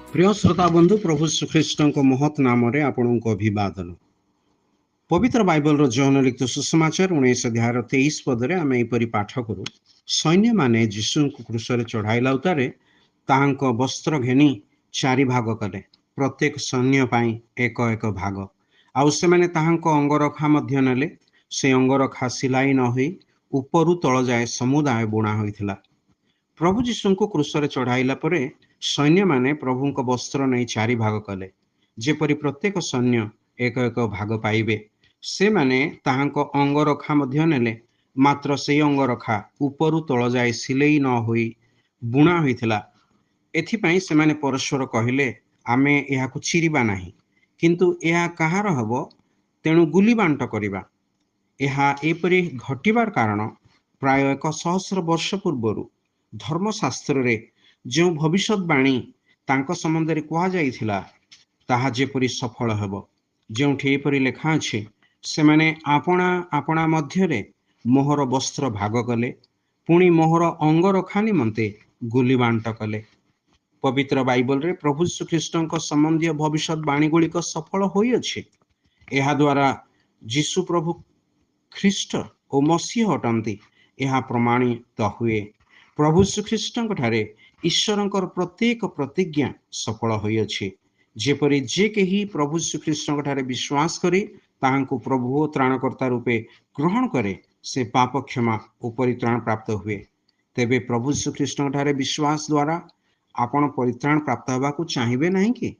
प्रिय श्रोता बंधु प्रभु श्रीकृष्ण महत् नाम आपण को अभिवादन। पवित्र बाइबल जौन लिखित सुसमाचार 19 अध्याय 23 पदरे आम यपरी पाठ करूँ। सैन्य माने जीशु को क्रूसरे चढ़ाइला उतारे ताहांको वस्त्र घेनी चारि भाग कले, प्रत्येक सैन्य पाई एक एक भाग। आउ से माने ताहांको अंगरखा मध्य नेले, से अंगरखा सिलाई न होई उपरु तळ जाए समुदाय बुणा होइथिला। प्रभु जीशु को क्रूसरे चढ़ाइला परे सैन्य माने प्रभु को वस्त्र नहीं चारि भाग कले, जेपरी प्रत्येक सैन्य एक एक भाग पाइबे। से माने ताहांको अंगरखा मध्य नेले, मात्र से अंगरखा उपरु तळ जाए सिलेई न होई बुणा होइथिला। एथिपाई से माने परमेश्वर कहिले, आमे एहाकु चिरिबा नाही, किंतु एहा कहार हबो, तेणु गुली बांट करिबा। एहा एपरि घटिबार कारण प्राय 1,000 वर्ष पूर्वरु धर्मशास्त्र रे जो भविष्यवाणी तांको संबंध कह जाइथिला ताहा जेपरि सफल हेबो। जोंठी एपरि लेखा अछि, से माने आपणा आपणा मध्यरे मोहर वस्त्र भाग कले, पुणी मोहर अंगरखा निमंते गुली बांट कले। पवित्र बाइबल रे प्रभु श्रीकृष्ण संबंधी भविष्यवाणी गुड़िक सफल होई अछि। एहा द्वारा जीशु प्रभु ख्रीष्ट और मसीह अटंती यह प्रमाणित हुए। प्रभु श्रीकृष्ण ठारे ईश्वरंकर प्रत्येक प्रतिज्ञा सफल होई अछि। जेपरि जे केही प्रभु श्रीकृष्ण ठारे विश्वास करी ताहांको प्रभु और त्राणकर्ता रूपे ग्रहण करे, से पाप क्षमा और परित्राण प्राप्त हुए। तेबे प्रभु श्रीकृष्ण ठारे विश्वास द्वारा आपण परित्राण प्राप्त होबाकू चाहिबे नहीं कि?